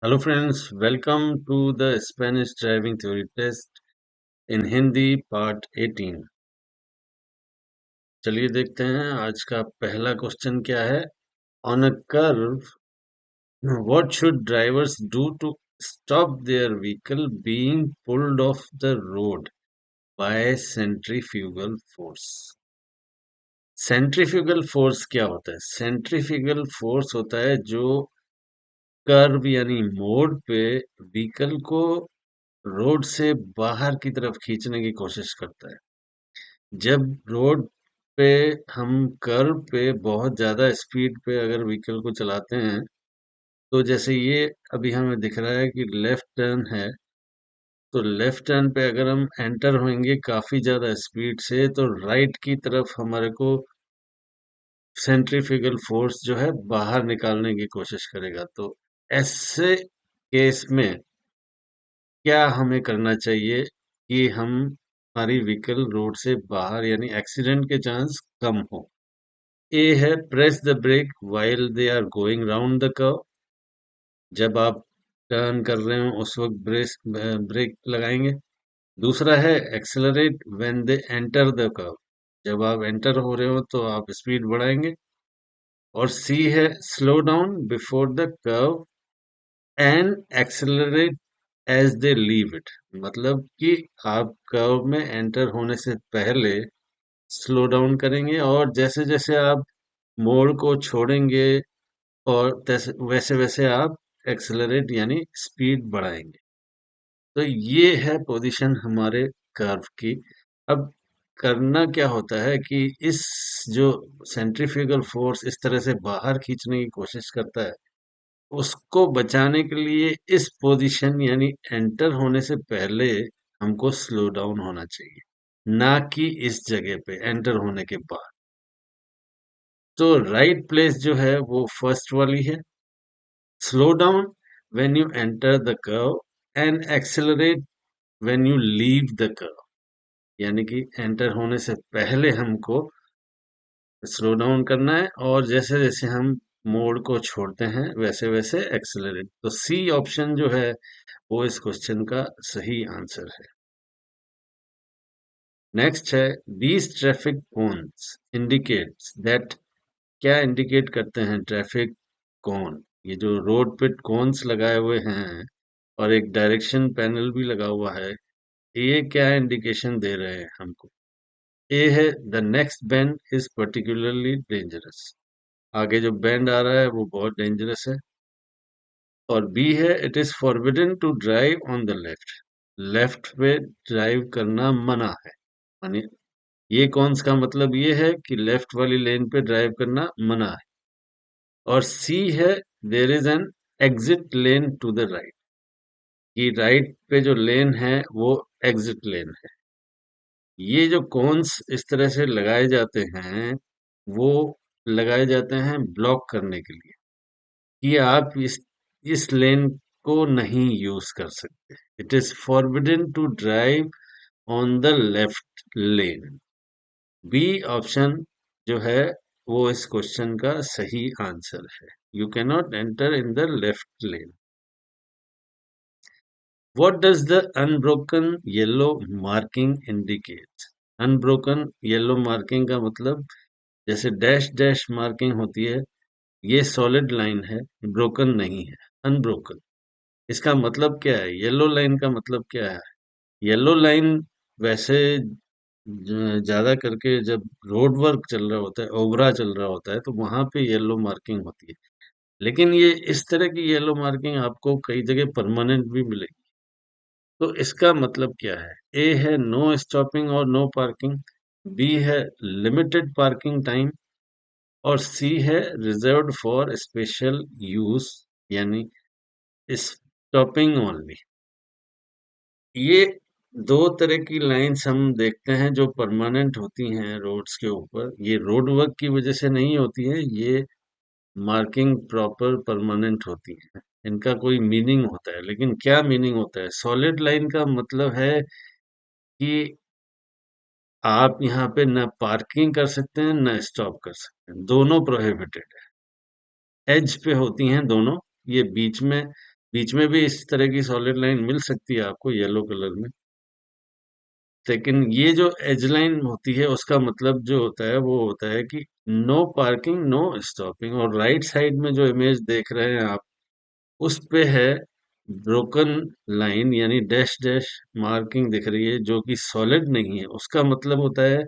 Hello friends, welcome to the Spanish driving theory test in Hindi part 18। चलिए देखते हैं आज का पहला क्वेश्चन क्या है। On a curve, what should drivers do to stop their vehicle being pulled off the road by centrifugal force. Centrifugal force क्या होता है? सेंट्रीफ्यूगल फोर्स होता है जो कर्व यानी मोड़ पे व्हीकल को रोड से बाहर की तरफ खींचने की कोशिश करता है। जब रोड पे हम कर्व पे बहुत ज्यादा स्पीड पे अगर व्हीकल को चलाते हैं, तो जैसे ये अभी हमें दिख रहा है कि लेफ्ट टर्न है, तो लेफ्ट टर्न पे अगर हम एंटर होंगे काफी ज्यादा स्पीड से, तो राइट की तरफ हमारे को सेंट्रीफ्यूगल फोर्स जो है बाहर निकालने की कोशिश करेगा। तो ऐसे केस में क्या हमें करना चाहिए कि हम हमारी व्हीकल रोड से बाहर यानी एक्सीडेंट के चांस कम हो? ए है press the brake while they are going round the curve. जब आप टर्न कर रहे हो उस वक्त ब्रेक लगाएंगे। दूसरा है accelerate when they enter the curve. जब आप एंटर हो रहे हो तो आप स्पीड बढ़ाएंगे। और सी है slow down before the curve and accelerate as they leave it. मतलब कि आप कर्व में एंटर होने से पहले स्लो डाउन करेंगे, और जैसे जैसे आप मोड़ को छोड़ेंगे और वैसे वैसे आप एक्सेलरेट यानी स्पीड बढ़ाएंगे। तो ये है पोजीशन हमारे कर्व की। अब करना क्या होता है कि इस जो सेंट्रीफ्यूगल फोर्स इस तरह से बाहर खींचने की कोशिश करता है, उसको बचाने के लिए इस पोजीशन यानी एंटर होने से पहले हमको स्लो डाउन होना चाहिए, ना कि इस जगह पे एंटर होने के बाद। तो राइट प्लेस जो है वो फर्स्ट वाली है, slow down when you enter the curve and accelerate when you leave the curve. यानी कि एंटर होने से पहले हमको स्लो डाउन करना है, और जैसे जैसे हम मोड़ को छोड़ते हैं वैसे वैसे एक्सेलरेट। तो सी ऑप्शन जो है वो इस क्वेश्चन का सही आंसर है। नेक्स्ट है these traffic cones indicates that. क्या इंडिकेट करते हैं ट्रैफिक कोन? ये जो रोड पे कोन्स लगाए हुए हैं और एक डायरेक्शन पैनल भी लगा हुआ है, ये क्या इंडिकेशन दे रहे हैं हमको? ए है the next bend is particularly dangerous. आगे जो बेंड आ रहा है वो बहुत डेंजरस है। और बी है it is forbidden to drive on the left. Left पे ड्राइव करना मना है। यानी ये कौन सा मतलब ये है कि लेफ्ट वाली लेन पे ड्राइव करना मना है। और सी है there is an exit lane to the right. कि राइट पे जो लेन है वो एग्जिट लेन है। ये जो कॉन्स इस तरह से लगाए जाते हैं, वो लगाए जाते हैं ब्लॉक करने के लिए कि आप इस लेन को नहीं यूज कर सकते। It is forbidden to drive on the left lane. B option जो है वो इस क्वेश्चन का सही आंसर है। You can not enter in the left lane. What does the unbroken yellow marking indicate? Unbroken yellow marking का मतलब जैसे डैश डैश मार्किंग होती है, ये सॉलिड लाइन है, ब्रोकन नहीं है, अनब्रोकन। इसका मतलब क्या है? येलो लाइन का मतलब क्या है? येलो लाइन वैसे ज्यादा करके जब रोड वर्क चल रहा होता है, ओवरा चल रहा होता है, तो वहां पे येलो मार्किंग होती है। लेकिन ये इस तरह की येलो मार्किंग आपको कई जगह परमानेंट भी मिलेगी। तो इसका मतलब क्या है? ए है नो स्टॉपिंग और नो पार्किंग, बी है लिमिटेड पार्किंग टाइम, और सी है रिजर्व्ड फॉर स्पेशल यूज यानी स्टॉपिंग ओनली। ये दो तरह की लाइंस हम देखते हैं जो परमानेंट होती हैं रोड्स के ऊपर। ये रोड वर्क की वजह से नहीं होती है, ये मार्किंग प्रॉपर परमानेंट होती है। इनका कोई मीनिंग होता है, लेकिन क्या मीनिंग होता है? सॉलिड लाइन का मतलब है कि आप यहाँ पे न पार्किंग कर सकते हैं न स्टॉप कर सकते हैं, दोनों प्रोहिबिटेड है। एज पे होती हैं दोनों, ये बीच में बीच में भी इस तरह की सॉलिड लाइन मिल सकती है आपको येलो कलर में। लेकिन ये जो एज लाइन होती है उसका मतलब जो होता है वो होता है कि नो पार्किंग नो स्टॉपिंग। और राइट साइड में जो इमेज देख रहे हैं आप, उस पे है ब्रोकन लाइन, यानी डैश डैश मार्किंग दिख रही है जो कि सॉलिड नहीं है। उसका मतलब होता है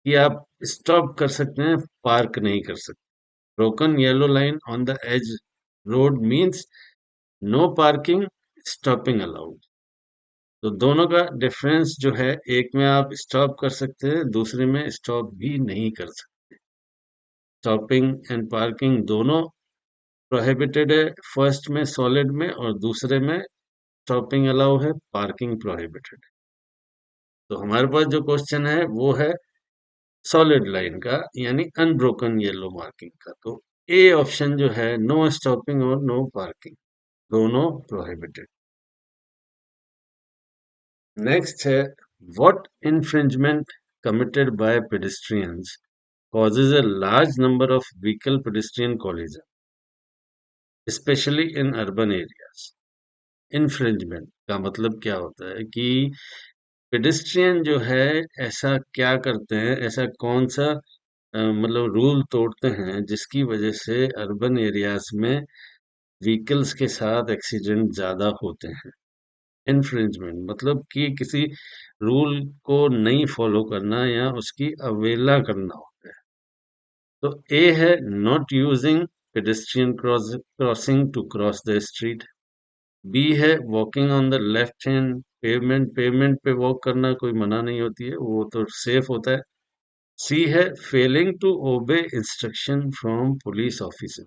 कि आप स्टॉप कर सकते हैं, पार्क नहीं कर सकते। Broken yellow line on the edge road means no parking, stopping allowed. तो दोनों का डिफरेंस जो है, एक में आप स्टॉप कर सकते हैं, दूसरे में स्टॉप भी नहीं कर सकते। स्टॉपिंग एंड पार्किंग दोनों प्रोहिबिटेड है, फर्स्ट में सॉलिड में, और दूसरे में स्टॉपिंग अलाउ है, पार्किंग प्रोहिबिटेड। तो हमारे पास जो क्वेश्चन है वो है सॉलिड लाइन का, यानी अनब्रोकन येलो मार्किंग का। तो ए ऑप्शन जो है, नो स्टॉपिंग और नो पार्किंग दोनों प्रोहिबिटेड। नेक्स्ट है, what infringement committed by pedestrians causes a large number of vehicle pedestrian collision, especially in urban areas. Infringement का मतलब क्या होता है कि पेडेस्ट्रियन जो है ऐसा क्या करते हैं, ऐसा कौन सा मतलब रूल तोड़ते हैं जिसकी वजह से अर्बन एरियाज में व्हीकल्स के साथ एक्सीडेंट ज्यादा होते हैं। इन्फ्रिंजमेंट मतलब कि किसी रूल को नहीं फॉलो करना या उसकी अवहेलना करना होता है। तो ए है not using pedestrian crossing to cross the street. B है walking on the left hand pavement, pavement पे वॉक करना कोई मना नहीं होती है, वो तो सेफ होता है। सी है failing to obey instruction from police officer.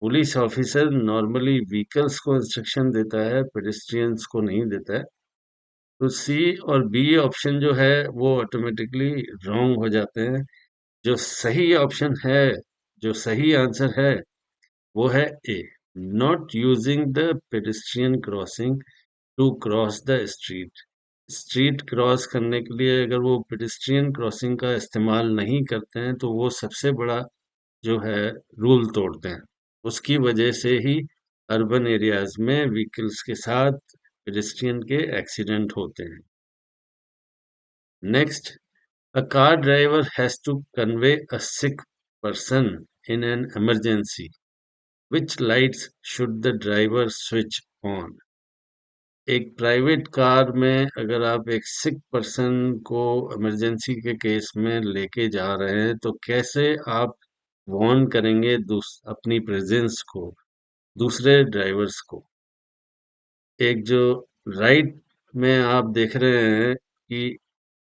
Police officer normally vehicles को इंस्ट्रक्शन देता है, पेडेस्ट्रियंस को नहीं देता है। तो सी और बी ऑप्शन जो है वो ऑटोमेटिकली रॉन्ग हो जाते हैं। जो सही ऑप्शन है, जो सही आंसर है, वो है A, not using the pedestrian crossing to cross the street. Street cross करने के लिए अगर वो पेडेस्ट्रियन क्रॉसिंग का इस्तेमाल नहीं करते हैं तो वो सबसे बड़ा जो है रूल तोड़ते हैं। उसकी वजह से ही अर्बन एरियाज में व्हीकल्स के साथ पेडेस्ट्रियन के एक्सीडेंट होते हैं। Next, a car driver has to convey a sick person in an emergency. Which lights should the driver switch on? एक प्राइवेट कार में अगर आप एक सिक पर्सन को इमरजेंसी के केस में लेके जा रहे हैं तो कैसे आप वार्न करेंगे अपनी प्रेजेंस को दूसरे ड्राइवर्स को। एक जो राइट में आप देख रहे हैं कि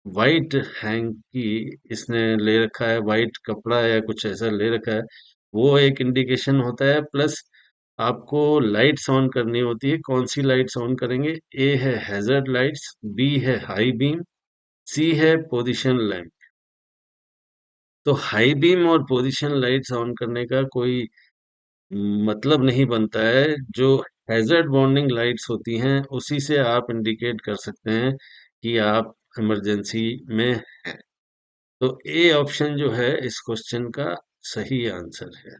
वाइट हैंकी इसने ले रखा है, वाइट कपड़ा या कुछ ऐसा ले रखा है, वो एक इंडिकेशन होता है। प्लस आपको लाइट्स ऑन करनी होती है। कौन सी लाइट्स ऑन करेंगे? ए है हैजर्ड लाइट्स, बी है हाई बीम, सी है पोजीशन लैंप। तो हाई बीम और पोजीशन लाइट्स ऑन करने का कोई मतलब नहीं बनता है। जो हैजर्ड वार्निंग लाइट्स होती हैं उसी से आप इंडिकेट कर सकते हैं कि आप इमरजेंसी में हैं। तो ए ऑप्शन जो है इस क्वेश्चन का सही आंसर है।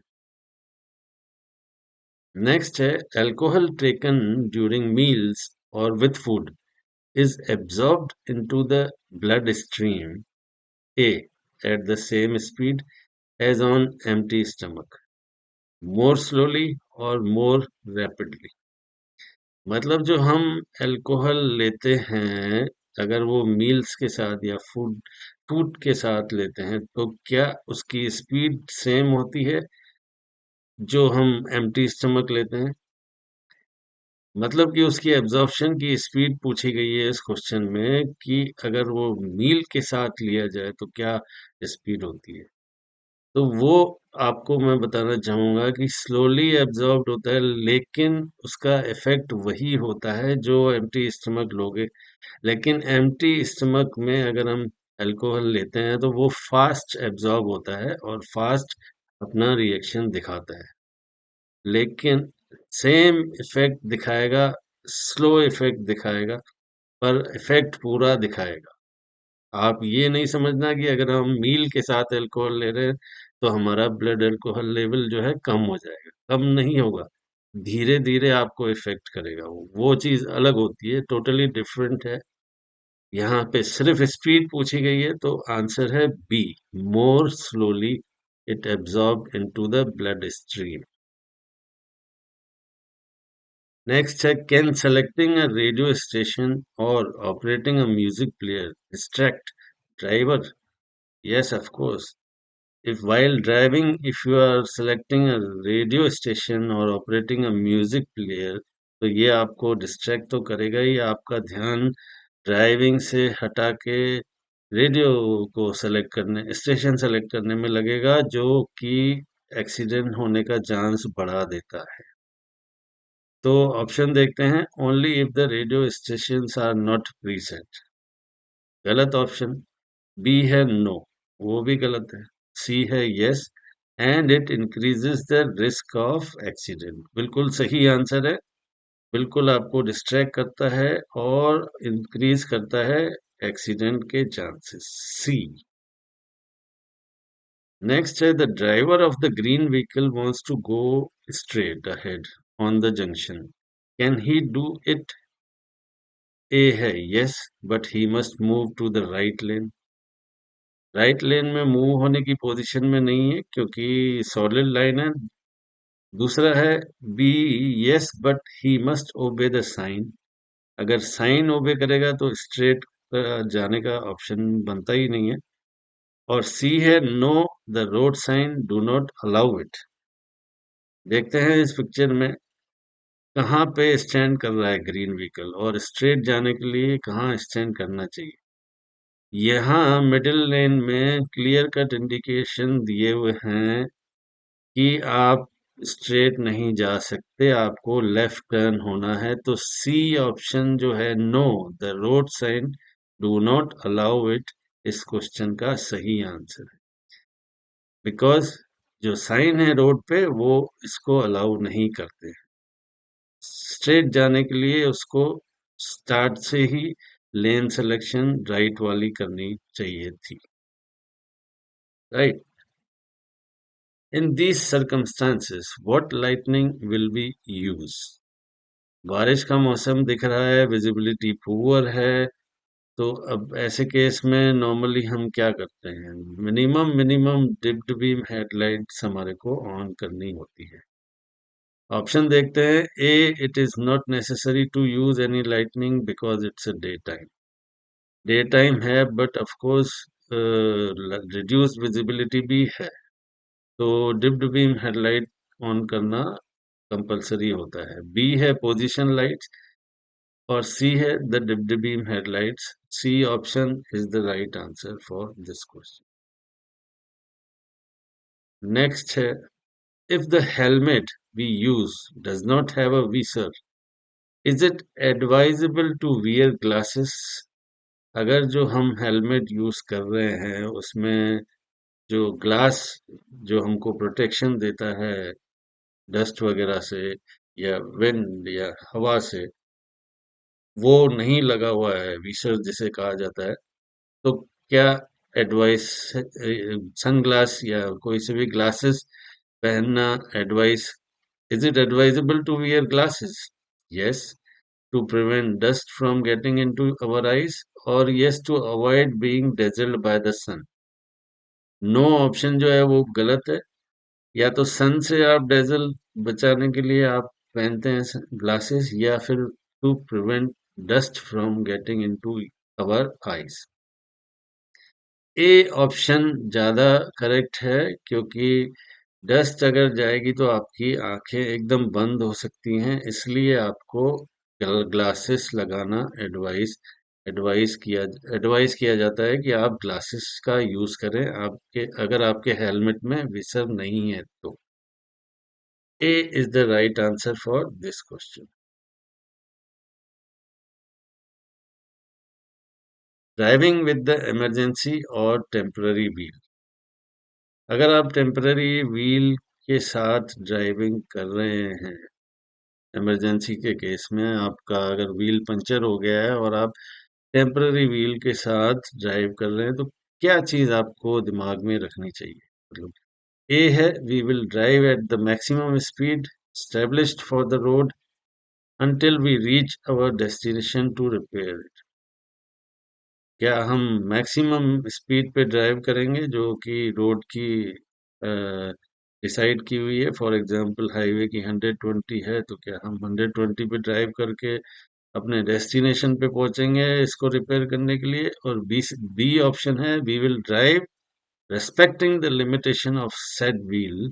नेक्स्ट है, अल्कोहल टेकन ड्यूरिंग मील्स और with food is absorbed into the bloodstream. A. At the same speed as on empty stomach. More slowly or more rapidly. मतलब जो हम अल्कोहल लेते हैं, अगर वो मील्स के साथ या फूड फूड के साथ लेते हैं तो क्या उसकी स्पीड सेम होती है जो हम एम्प्टी स्टमक लेते हैं? मतलब कि उसकी एब्जॉर्प्शन की स्पीड पूछी गई है इस क्वेश्चन में कि अगर वो मील के साथ लिया जाए तो क्या स्पीड होती है। तो वो आपको मैं बताना चाहूंगा कि स्लोली एब्जॉर्ब्ड होता है, लेकिन उसका इफेक्ट वही होता है जो एम्प्टी स्टमक लोगे। लेकिन एम्प्टी स्टमक में अगर हम अल्कोहल लेते हैं तो वो फास्ट एब्जॉर्ब होता है और फास्ट अपना रिएक्शन दिखाता है। लेकिन सेम इफेक्ट दिखाएगा, स्लो इफेक्ट दिखाएगा, पर इफेक्ट पूरा दिखाएगा। आप ये नहीं समझना कि अगर हम मील के साथ अल्कोहल ले रहे हैं तो हमारा ब्लड अल्कोहल लेवल जो है कम हो जाएगा, कम नहीं होगा। धीरे धीरे आपको इफेक्ट करेगा। वो चीज अलग होती है, टोटली डिफरेंट है। यहाँ पे सिर्फ स्पीड पूछी गई है, तो आंसर है B, more slowly it absorb into the blood stream. Next है, can selecting a radio station और operating a music player distract driver? Yes, of course. If while driving, if you are selecting a radio station or operating a music player, तो ये आपको distract तो करेगा ही, आपका ध्यान driving से हटा के रेडियो को सेलेक्ट करने, स्टेशन सेलेक्ट करने में लगेगा, जो कि एक्सीडेंट होने का चांस बढ़ा देता है। तो ऑप्शन देखते हैं, only if the radio stations are not preset, गलत ऑप्शन। बी है नो, वो भी गलत है। सी है yes, and it increases the risk of accident, बिल्कुल सही आंसर है। बिल्कुल आपको डिस्ट्रैक्ट करता है और इंक्रीज करता है एक्सीडेंट के चांसेस। सी। नेक्स्ट है, the driver of the green vehicle wants to go straight ahead on the junction, can he do it? A है yes, but he must move to the right lane. Right lane में move होने की position में नहीं है, क्योंकि solid line है। दूसरा है B, yes but he must obey the sign, अगर साइन ओबे करेगा तो स्ट्रेट जाने का ऑप्शन बनता ही नहीं है। और सी है no, the road sign do not allow it. देखते हैं इस पिक्चर में कहाँ पे स्टैंड कर रहा है ग्रीन व्हीकल, और स्ट्रेट जाने के लिए कहाँ स्टैंड करना चाहिए। यहाँ मिडिल लेन में क्लियर कट इंडिकेशन दिए हुए हैं कि आप स्ट्रेट नहीं जा सकते, आपको लेफ्ट टर्न होना है। तो सी ऑप्शन जो है, no the road sign do not allow it, इस क्वेश्चन का सही आंसर है। बिकॉज जो साइन है रोड पे, वो इसको अलाउ नहीं करते। स्ट्रेट जाने के लिए उसको स्टार्ट से ही लेन सिलेक्शन राइट वाली करनी चाहिए थी। Right. In these circumstances, what lightning will be used? बारिश का मौसम दिख रहा है, विजिबिलिटी पुअर है, तो अब ऐसे केस में नॉर्मली हम क्या करते हैं, minimum minimum dipped beam headlights हमारे को ऑन करनी होती है। ऑप्शन देखते हैं, A, it is not necessary to use any lighting because it's a day time. Day time है, but of course reduced visibility भी है, तो डिप्ड बीम हेडलाइट ऑन करना कंपलसरी होता है। बी है पोजीशन लाइट्स, और सी है the dipped beam headlights. C option is the right answer for this question. Next है, if the helmet we use does not have a visor, is it advisable to wear glasses? अगर जो हम helmet use कर रहे हैं उसमें जो glass, जो हमको प्रोटेक्शन देता है डस्ट वगैरह से या विंड या हवा से, वो नहीं लगा हुआ है, विशर जिसे कहा जाता है, तो क्या एडवाइस, सनग्लास या कोई से भी ग्लासेस पहनना advice? Is it advisable to wear glasses? Yes, to prevent dust from getting into our eyes, और yes, to avoid being dazzled by the sun. No option जो है वो गलत है। या तो सन से आप डेजल बचाने के लिए आप पहनते हैं ग्लासेस, या फिर to prevent dust from getting into our eyes. A option ज्यादा करेक्ट है, क्योंकि डस्ट अगर जाएगी तो आपकी आंखें एकदम बंद हो सकती हैं, इसलिए आपको ग्लासेस लगाना एडवाइस किया जाता है कि आप ग्लासेस का यूज करें, आपके अगर आपके हेलमेट में विसर नहीं है तो। A is the right answer for this question. Driving with the emergency or temporary wheel. अगर आप टेम्पररी व्हील के साथ ड्राइविंग कर रहे हैं, इमरजेंसी के केस में आपका अगर व्हील पंचर हो गया है और आप टेम्पररी व्हील के साथ ड्राइव कर रहे हैं, तो क्या चीज आपको दिमाग में रखनी चाहिए? मतलब, ए है, we will drive at the maximum speed. established for the road until we reach our destination to repair it. क्या हम मैक्सिमम स्पीड पे ड्राइव करेंगे जो कि रोड की डिसाइड की हुई है? फॉर एग्जांपल हाईवे की 120 है, तो क्या हम 120 पे ड्राइव करके अपने डेस्टिनेशन पे पहुंचेंगे इसको रिपेयर करने के लिए? और बी बी ऑप्शन है, we will drive respecting the limitation of said wheel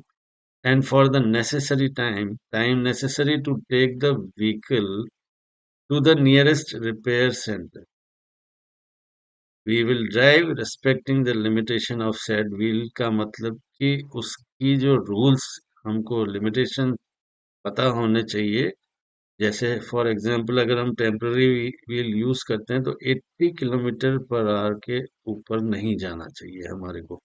and for the necessary time necessary to take the vehicle to the nearest repair center. We will drive respecting the limitation of said wheel का मतलब कि उसकी जो rules हमको limitation पता होने चाहिए। जैसे फॉर एग्जांपल अगर हम टेम्पररी व्हील यूज करते हैं तो 80 किलोमीटर पर आवर के ऊपर नहीं जाना चाहिए हमारे को।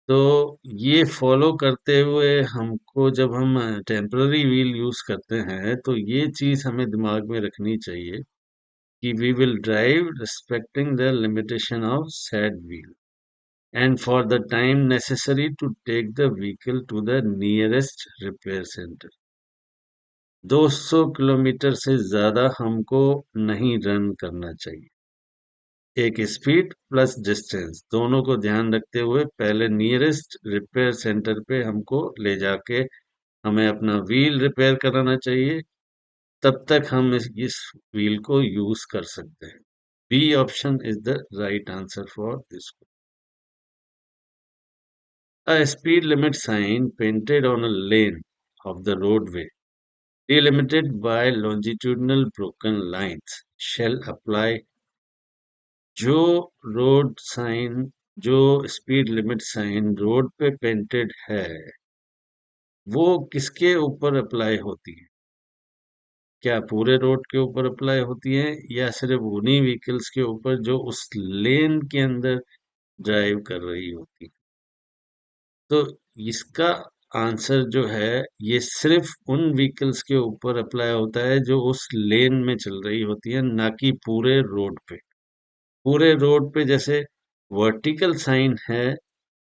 तो ये फॉलो करते हुए हमको जब हम टेम्पररी व्हील यूज करते हैं तो ये चीज हमें दिमाग में रखनी चाहिए कि we will drive respecting the limitation of said wheel and for the time necessary to take the vehicle to the nearest repair center. 200 kilometre से ज्यादा हमको नहीं रन करना चाहिए। एक स्पीड प्लस डिस्टेंस दोनों को ध्यान रखते हुए पहले नियरेस्ट रिपेयर सेंटर पे हमको ले जाके हमें अपना व्हील रिपेयर कराना चाहिए। तब तक हम इस व्हील को यूज कर सकते हैं। B option is the right answer for this. A speed limit sign painted on a lane of the roadway, delimited by longitudinal broken lines, shall apply। जो रोड साइन जो स्पीड लिमिट साइन रोड पे painted है वो किसके ऊपर apply होती है? क्या पूरे रोड के ऊपर अप्लाई होती है या सिर्फ उन्हीं व्हीकल्स के ऊपर जो उस लेन के अंदर ड्राइव कर रही होती है? तो इसका आंसर जो है ये सिर्फ उन व्हीकल्स के ऊपर अप्लाई होता है जो उस लेन में चल रही होती है, ना कि पूरे रोड पे। पूरे रोड पे जैसे वर्टिकल साइन है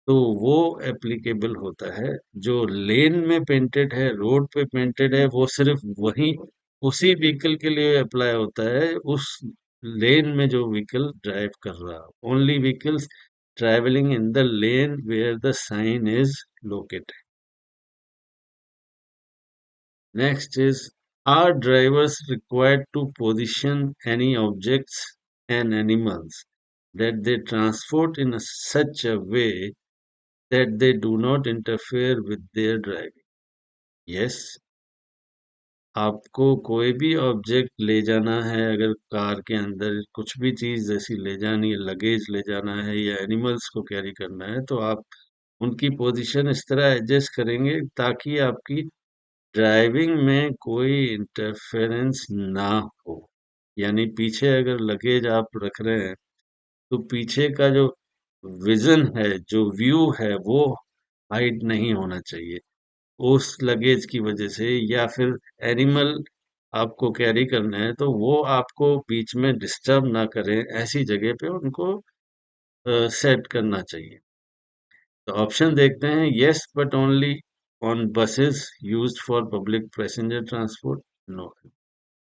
तो वो एप्लीकेबल होता है। जो लेन में पेंटेड है, रोड पे पेंटेड है, वो सिर्फ वही उसी व्हीकल के लिए अप्लाई होता है उस लेन में जो व्हीकल ड्राइव कर रहा हो। Only vehicles traveling in the lane where the sign is located. Next is, are drivers required to position any objects and animals that they transport in such a way that they do not interfere with their driving? Yes, आपको कोई भी object ले जाना है, अगर car के अंदर कुछ भी चीज ऐसी ले जानी है, लगेज ले जाना है या एनिमल्स को कैरी करना है, तो आप उनकी पोजीशन इस तरह एडजस्ट करेंगे ताकि आपकी ड्राइविंग में कोई इंटरफेरेंस ना हो। यानी पीछे अगर लगेज आप रख रहे हैं तो पीछे का जो विजन है, जो व्यू है, वो हाइड नहीं होना चाहिए उस लगेज की वजह से। या फिर एनिमल आपको कैरी करना है तो वो आपको बीच में डिस्टर्ब ना करें, ऐसी जगह पे उनको सेट करना चाहिए। तो ऑप्शन देखते हैं। Yes but only on buses used for public passenger transport, no.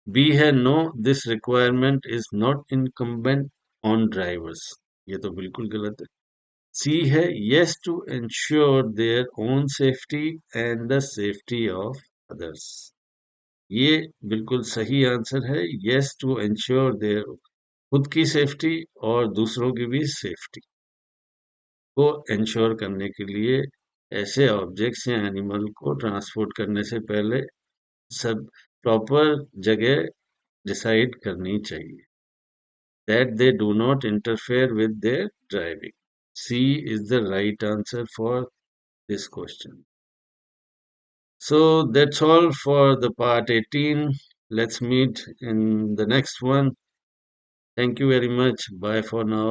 B है, no this requirement is not incumbent on drivers, ये तो बिल्कुल गलत है। सी है, yes to ensure their own safety and the safety of others, ये बिल्कुल सही आंसर है। यस टू इंश्योर देयर खुद की सेफ्टी और दूसरों की भी सेफ्टी को इंश्योर करने के लिए ऐसे ऑब्जेक्ट्स या एनिमल को ट्रांसपोर्ट करने से पहले सब प्रॉपर जगह डिसाइड करनी चाहिए that they do not interfere with their driving. C is the right answer for this question. So that's all for the part 18. Let's meet in the next one. Thank you very much. Bye for now.